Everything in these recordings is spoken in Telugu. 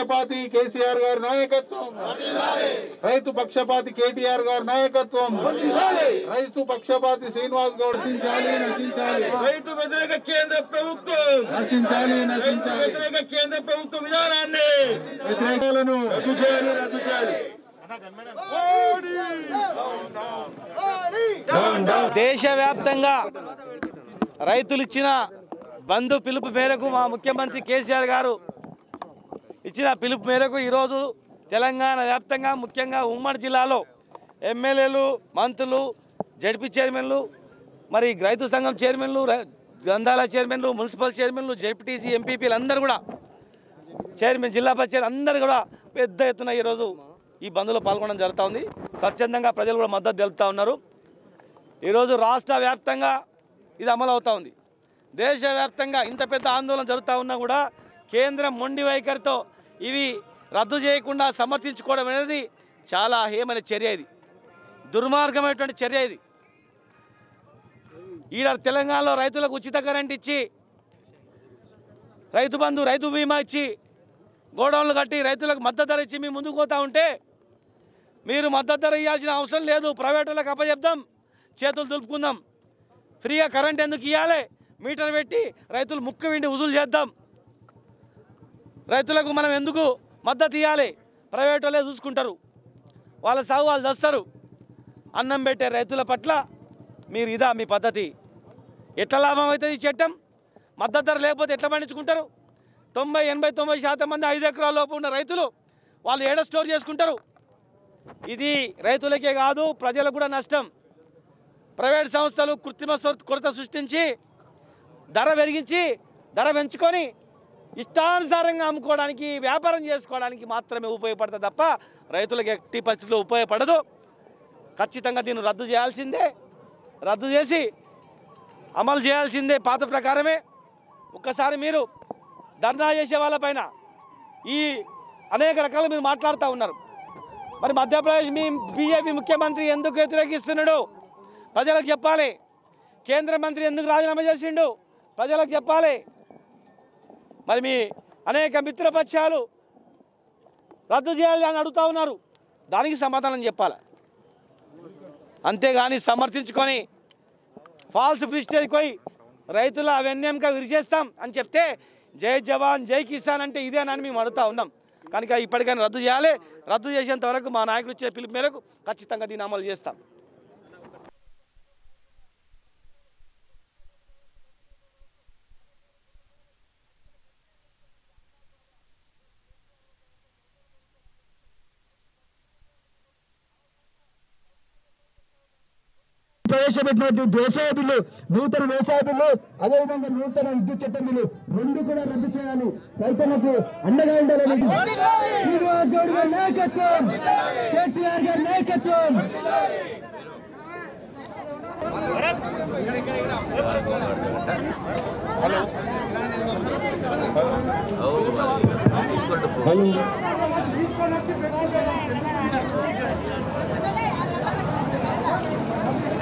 పక్షపాతి కేసీఆర్ గారి నాయకత్వం, రైతు పక్షపాతి కేటీఆర్ గారి నాయకత్వం, రైతు పక్షపాతి శ్రీనివాస్ గౌడ్ నశించాలి, నశించాలి. రైతు వ్యతిరేక కేంద్ర ప్రభుత్వం నశించాలి, నశించాలి. వ్యతిరేక కేంద్ర ప్రభుత్వ విధానాన్ని వ్యతిరేకాలను రద్దు చేయాలి, రద్దు చేయాలి. దేశవ్యాప్తంగా రైతులు ఇచ్చిన బంధు పిలుపు మేరకు మా ముఖ్యమంత్రి కేసీఆర్ గారు ఇచ్చిన పిలుపు మేరకు ఈరోజు తెలంగాణ వ్యాప్తంగా ముఖ్యంగా ఉమ్మడి జిల్లాలో ఎమ్మెల్యేలు, మంత్రులు, జడ్పీ చైర్మన్లు, మరి రైతు సంఘం చైర్మన్లు, గ్రంథాల చైర్మన్లు, మున్సిపల్ చైర్మన్లు, జడ్పీటీసీ, ఎంపీపీలు అందరూ కూడా చైర్మన్, జిల్లా పరిషత్ అందరూ కూడా పెద్ద ఎత్తున ఈరోజు ఈ బంద్లో పాల్గొనడం జరుగుతూ ఉంది. స్వచ్ఛందంగా ప్రజలు కూడా మద్దతు తెలుపుతూ ఉన్నారు. ఈరోజు రాష్ట్ర వ్యాప్తంగా ఇది అమలు అవుతూ ఉంది. దేశవ్యాప్తంగా ఇంత పెద్ద ఆందోళన జరుగుతూ ఉన్నా కూడా కేంద్రం మొండి వైఖరితో ఇవి రద్దు చేయకుండా సమర్థించుకోవడం అనేది చాలా హేమైన చర్య, ఇది దుర్మార్గమైనటువంటి చర్య. ఇది ఈడ తెలంగాణలో రైతులకు ఉచిత కరెంట్ ఇచ్చి, రైతు బంధు, రైతు బీమా ఇచ్చి, గోడౌన్లు కట్టి రైతులకు మద్దతు ధర ఇచ్చి మేము ముందుకు పోతూ ఉంటే మీరు మద్దతు ధర ఇవ్వాల్సిన అవసరం లేదు, ప్రైవేట్ వాళ్ళకి అప్పచెప్దాం, చేతులు దులుపుకుందాం, ఫ్రీగా కరెంట్ ఎందుకు ఇవ్వాలి, మీటర్ పెట్టి రైతులు ముక్కు విండి వసూలు చేద్దాం, రైతులకు మనం ఎందుకు మద్దతు ఇవ్వాలి, ప్రైవేట్ వాళ్ళే చూసుకుంటారు, వాళ్ళ సాగు వాళ్ళు చేస్తారు. అన్నం పెట్టే రైతుల పట్ల మీరు ఇదా మీ పద్ధతి? ఎట్లా లాభం అవుతుంది ఈ చట్టం? మద్దతు ధర లేకపోతే ఎట్లా పండించుకుంటారు? 90-89% మంది 5 ఎకరాల లోపు ఉన్న రైతులు వాళ్ళు ఏడ స్టోర్ చేసుకుంటారు? ఇది రైతులకే కాదు ప్రజలకు కూడా నష్టం. ప్రైవేట్ సంస్థలు కృత్రిమ కొరత సృష్టించి ధర పెరిగించి ధర పెంచుకొని ఇష్టానుసారంగా అమ్ముకోవడానికి, వ్యాపారం చేసుకోవడానికి మాత్రమే ఉపయోగపడుతుంది తప్ప రైతులకు ఎట్టి పరిస్థితుల్లో ఉపయోగపడదు. ఖచ్చితంగా దీన్ని రద్దు చేయాల్సిందే, రద్దు చేసి అమలు చేయాల్సిందే పాత ప్రకారమే. ఒక్కసారి మీరు ధర్నా చేసే వాళ్ళపైన ఈ అనేక రకాలు మీరు మాట్లాడుతూ ఉన్నారు. మరి మధ్యప్రదేశ్ మీ బీజేపీ ముఖ్యమంత్రి ఎందుకు వ్యతిరేకిస్తున్నాడు ప్రజలకు చెప్పాలి. కేంద్ర మంత్రి ఎందుకు రాజీనామా చేసిండు ప్రజలకు చెప్పాలి. మరి మీ అనేక మిత్రపక్షాలు రద్దు చేయాలి అని అడుగుతూ ఉన్నారు, దానికి సమాధానం చెప్పాలి. అంతేగాని సమర్థించుకొని ఫాల్స్ ప్రిస్టేజ్ పోయి రైతుల అవన్యంగా విరిచేస్తాం అని చెప్తే జై జవాన్ జై కిసాన్ అంటే ఇదేనని మేము అడుగుతూ ఉన్నాం. కనుక ఇప్పటికైనా రద్దు చేయాలి. రద్దు చేసేంత వరకు మా నాయకులు ఇచ్చే పిలుపు మేరకు ఖచ్చితంగా దీన్ని అమలు చేస్తాం. ప్రవేశపెట్టినటువంటి వ్యవసాయ బిల్లు, నూతన వ్యవసాయ బిల్లు, అదేవిధంగా నూతన విద్యుత్ చట్టం బిల్లు రెండు కూడా రద్దు చేయాలి. రైతులకు అండగా ఉండాలని శ్రీనివాస్ గౌడ్ గారి నాయకత్వం, కేటీఆర్ గారి నాయకత్వం.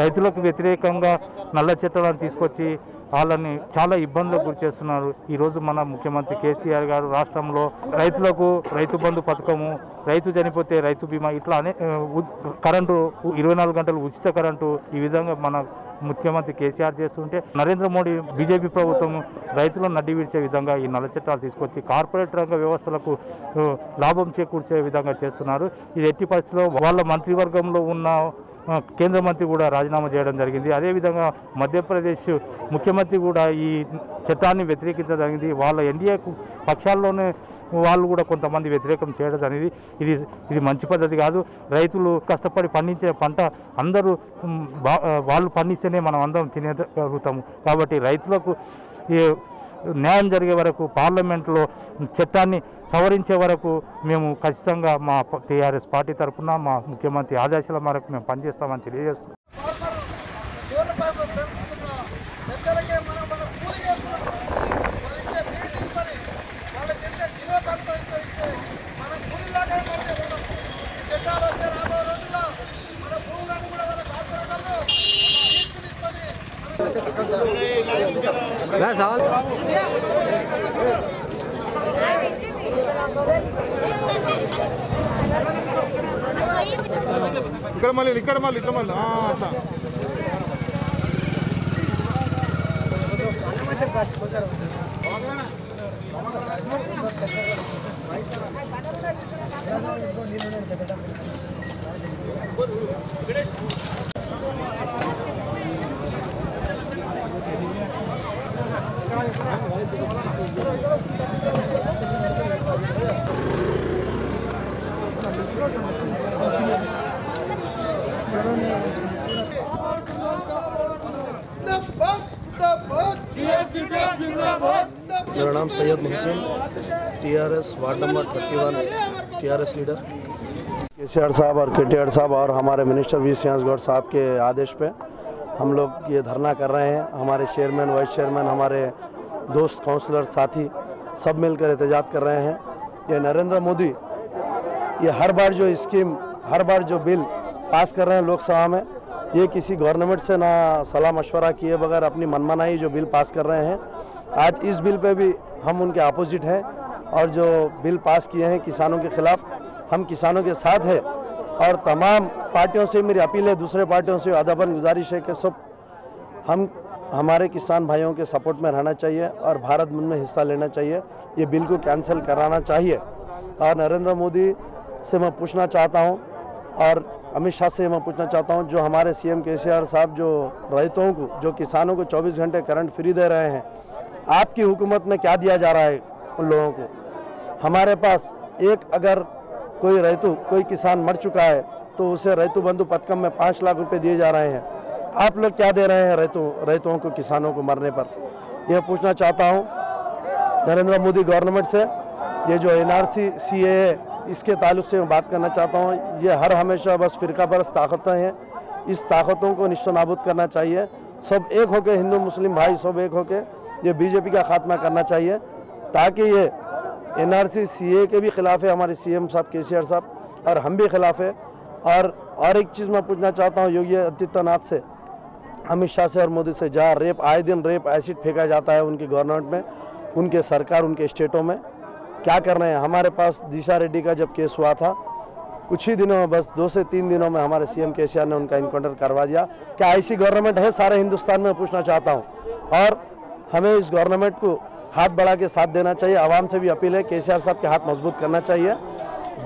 రైతులకు వ్యతిరేకంగా నల్ల చట్టాలను తీసుకొచ్చి వాళ్ళని చాలా ఇబ్బందులకు గురి చేస్తున్నారు. ఈరోజు మన ముఖ్యమంత్రి కేసీఆర్ గారు రాష్ట్రంలో రైతులకు రైతు బంధు పథకము, రైతు చనిపోతే రైతు బీమా, ఇట్లా కరెంటు 24 గంటలు ఉచిత కరెంటు, ఈ విధంగా మన ముఖ్యమంత్రి కేసీఆర్ చేస్తుంటే నరేంద్ర మోడీ బీజేపీ ప్రభుత్వం రైతులను నడ్డి విడిచే విధంగా ఈ నల్ల చట్టాలు తీసుకొచ్చి కార్పొరేట్ రంగ వ్యవస్థలకు లాభం చేకూర్చే విధంగా చేస్తున్నారు. ఇది ఎట్టి పరిస్థితుల్లో వాళ్ళ మంత్రివర్గంలో ఉన్న కేంద్ర మంత్రి కూడా రాజీనామా చేయడం జరిగింది. అదేవిధంగా మధ్యప్రదేశ్ ముఖ్యమంత్రి కూడా ఈ చట్టాన్ని వ్యతిరేకించడం జరిగింది. వాళ్ళ ఎన్డీఏ పక్షాల్లోనే వాళ్ళు కూడా కొంతమంది వ్యతిరేకం చేయడం అనేది ఇది మంచి పద్ధతి కాదు. రైతులు కష్టపడి పండించే పంట అందరూ వాళ్ళు పండిస్తేనే మనం అందరం తినగలుగుతాము. కాబట్టి రైతులకు న్యాయం జరిగే వరకు, పార్లమెంట్లో చట్టాన్ని సవరించే వరకు మేము ఖచ్చితంగా మా టీఆర్ఎస్ పార్టీ తరఫున మా ముఖ్యమంత్రి ఆదేశాల మేరకు మేము పనిచేస్తామని తెలియజేస్తున్నాం. बस ఇక్కడ మళ్ళీ ఇట్లా మళ్ళీ అట్లా मेरा नाम Syed Mohsin, TRS ward number 31 TRS leader. KCR साहब और केटीआर साहब और हमारे मिनिस्टर वी श्रेयांश गौड़ साहब के आदेश पे हम लोग ये धरना कर रहे हैं। हमारे चेयरमैन, वाइस चेयरमैन, हमारे दोस्त, काउंसलर, साथी सब मिलकर एहतजाज कर रहे हैं। ये नरेंद्र मोदी ये हर बार जो स्कीम, हर बार जो बिल पास कर रहे हैं लोकसभा में, ये किसी गवर्नमेंट से ना सलाह मशवरा किए बगैर अपनी मनमानी जो बिल पास कर रहे हैं। आज इस बिल पे भी हम उनके अपोजिट हैं और जो बिल पास किए हैं किसानों के खिलाफ, हम किसानों के साथ हैं। और तमाम पार्टियों से मेरी अपील है, दूसरे पार्टियों से अदबन गुजारिश है कि सब हम हमारे किसान भाइयों के सपोर्ट में रहना चाहिए और भारत बंद में हिस्सा लेना चाहिए। ये बिल को कैंसिल कराना चाहिए। और नरेंद्र मोदी से मैं पूछना चाहता हूँ और अमित शाह से मैं पूछना चाहता हूँ, जो हमारे सीएम केसीआर साहब जो रैतों को, जो किसानों को 24 घंटे करंट फ्री दे रहे हैं, आपकी हुकूमत में क्या दिया जा रहा है उन लोगों को? हमारे पास एक अगर कोई रैतु, कोई किसान मर चुका है तो उसे रैतु बंधु पथकम में 5 लाख रुपए दिए जा रहे हैं। आप लोग क्या दे रहे हैं रैतुओं को, किसानों को मरने पर? यह पूछना चाहता हूँ नरेंद्र मोदी गवर्नमेंट से। ये जो NRC CAA, इसके ताल्लुक से मैं बात करना चाहता हूँ। ये हर हमेशा बस फिरका परस्त ताकतें हैं, इस ताकतों को निश्चय नाबूद करना चाहिए। सब एक होकर, हिंदू मुस्लिम भाई सब एक होकर ये बीजेपी का खात्मा करना चाहिए, ताकि ये NRC CAA के भी खिलाफ है हमारे CM साहब केसीआर साहब, और हम भी खिलाफ है। और एक चीज़ मैं पूछना चाहता हूँ योगी आदित्यनाथ से, अमित शाह से और मोदी से, जहाँ रेप, आए दिन रेप एसिड फेंका जाता है उनकी गवर्नमेंट में, उनके सरकार, उनके स्टेटों में, क्या कर रहे हैं? हमारे पास दिशा रेड्डी का जब केस हुआ था, कुछ ही दिनों में, बस 2 से 3 दिनों में हमारे CM केसीआर ने उनका इनकाउंटर करवा दिया। क्या ऐसी गवर्नमेंट है सारे हिंदुस्तान में? पूछना चाहता हूँ। और हमें इस गवर्नमेंट को हाथ बढ़ा के साथ देना चाहिए। आवाम से भी अपील है, केसीआर साहब के हाथ मजबूत करना चाहिए।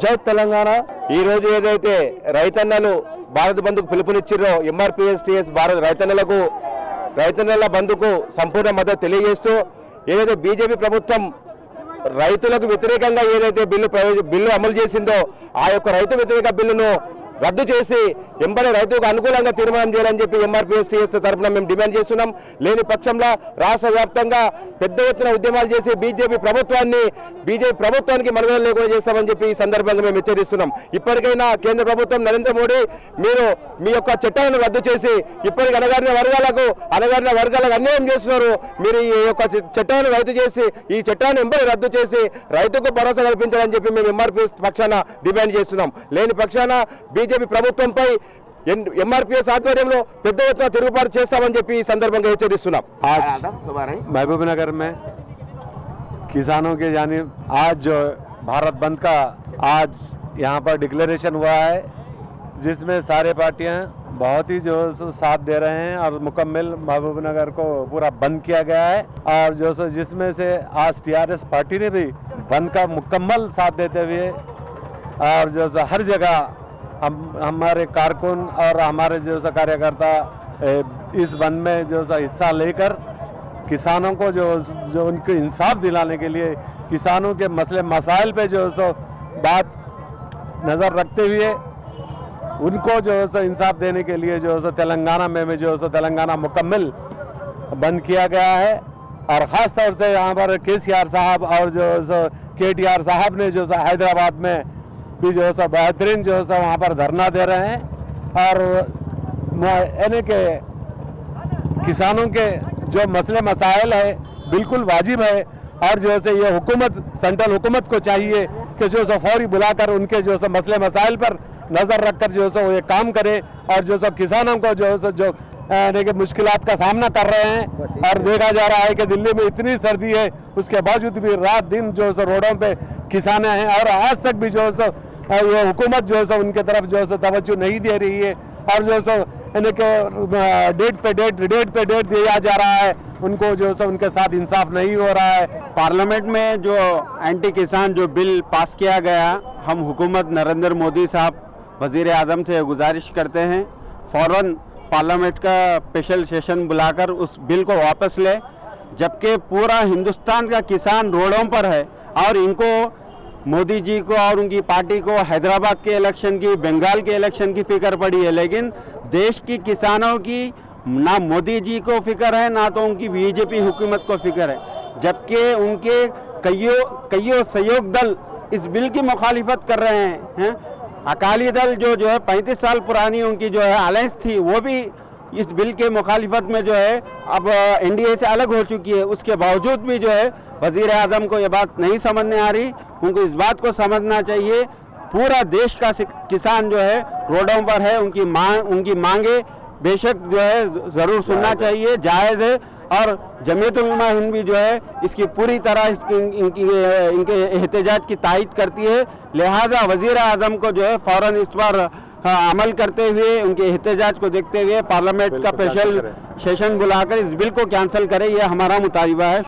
जय తెలంగాణ। ఈ రోజు ఏదైతే రైతన్నలు భారత బంధుకు పిలుపునిచ్చిరో, MRPS TS భారత రైతన్నల బంధుకు సంపూర్ణ మద్దతు తెలియజేస్తూ, ఏదైతే బీజేపీ ప్రభుత్వం రైతులకు వ్యతిరేకంగా ఏదైతే బిల్లు అమలు చేసిందో, ఆ యొక్క రైతు వ్యతిరేక బిల్లును రద్దు చేసి ఎంబడే రైతుకు అనుకూలంగా తీర్మానం చేయాలని చెప్పి MRPS TS తరఫున మేము డిమాండ్ చేస్తున్నాం. లేని పక్షంలో రాష్ట్ర వ్యాప్తంగా పెద్ద ఎత్తున ఉద్యమాలు చేసి బీజేపీ ప్రభుత్వానికి మనుగడ లేకుండా చేస్తామని చెప్పి ఈ సందర్భంగా మేము హెచ్చరిస్తున్నాం. ఇప్పటికైనా కేంద్ర ప్రభుత్వం, నరేంద్ర మోడీ, మీరు మీ యొక్క చట్టాలను రద్దు చేసి ఇప్పటికి అణగారిన వర్గాలకు అన్యాయం చేస్తున్నారు. మీరు ఈ యొక్క చట్టాలను రద్దు చేసి, ఈ చట్టాన్ని ఎంబడే రద్దు చేసి రైతుకు భరోసా కల్పించాలని చెప్పి మేము MRPS పక్షాన డిమాండ్ చేస్తున్నాం. లేని పక్షాన బీజేపీ ప్రభుత్వంపై MRPS ఆధ్వర్యంలో పెద్ద ఎత్తున తిరుగుబాటు చేస్తామని చెప్పి ఈ సందర్భంగా హెచ్చరిస్తున్నాం. महबूब नगर में किसानों के यानी आज जो भारत बंद का आज यहाँ पर डिक्लेरेशन हुआ है, जिसमें सारे पार्टियां बहुत ही जो साथ दे रहे हैं और मुकम्मल महबूब नगर को पूरा बंद किया गया है। और जो जिसमें से आज TRS पार्टी ने भी बंद का मुकम्मल साथ देते हुए और जो हर जगह हमारे कारकुन और हमारे जो कार्यकर्ता इस बंद में जो हिस्सा लेकर किसानों को जो उनको इंसाफ दिलाने के लिए, किसानों के मसले मसाइल पे जो बात नज़र रखते हुए उनको जो इंसाफ देने के लिए जो तेलंगाना में जो तेलंगाना मुकम्मल बंद किया गया है। और ख़ास तौर से यहाँ पर केसीआर साहब और जो KTR साहब ने जो हैदराबाद में भी जो बेहतरीन जो वहाँ पर धरना दे रहे हैं। और यानी के किसानों के जो मसले मसाइल है बिल्कुल वाजिब है। और जो ये हुकूमत, सेंट्रल हुकूमत को चाहिए कि जो फौरी बुलाकर उनके जो मसले मसाइल पर नज़र रखकर जो वो ये काम करे और जो किसानों को जो मुश्किलात का सामना कर रहे हैं। और देखा जा रहा है कि दिल्ली में इतनी सर्दी है, उसके बावजूद भी रात दिन जो है रोडों पे किसान हैं और आज तक भी जो है ये हुकूमत जो है उनके तरफ जो है तवज्जो नहीं दे रही है। और जो है डेट पे डेट दिया जा रहा है, उनको जो है उनके साथ इंसाफ नहीं हो रहा है। पार्लियामेंट में जो एंटी किसान जो बिल पास किया गया, हम हुकूमत नरेंद्र मोदी साहब वज़ीर आज़म से गुजारिश करते हैं फ़ौरन पार्लियामेंट का स्पेशल सेशन बुलाकर उस बिल को वापस ले, जबकि पूरा हिंदुस्तान का किसान रोडों पर है। और इनको मोदी जी को और उनकी पार्टी को हैदराबाद के इलेक्शन की, बंगाल के इलेक्शन की फिक्र पड़ी है, लेकिन देश की किसानों की ना मोदी जी को फिक्र है ना तो उनकी बीजेपी हुकूमत को फिक्र है। जबकि उनके कईयों सहयोग दल इस बिल की मुखालिफत कर रहे हैं। अकाली दल जो है 35 साल पुरानी उनकी जो है अलायंस थी, वो भी इस बिल के मुखालिफत में जो है अब एनडीए से अलग हो चुकी है। उसके बावजूद भी जो है वज़ीर आज़म को ये बात नहीं समझ में आ रही। उनको इस बात को समझना चाहिए, पूरा देश का किसान जो है रोडों पर है, उनकी मांगे बेशक जो है ज़रूर सुनना चाहिए, जायज़ है। और जमीयत उलमा हिंद भी जो है इसकी पूरी तरह इनके एहतजाज की तायद करती है। लिहाजा वज़ीर आज़म को जो है फ़ौरन इस पर अमल करते हुए, उनके एहतजाज को देखते हुए पार्लियामेंट का स्पेशल सेशन बुलाकर इस बिल को कैंसिल करें, यह हमारा मुतालिबा है।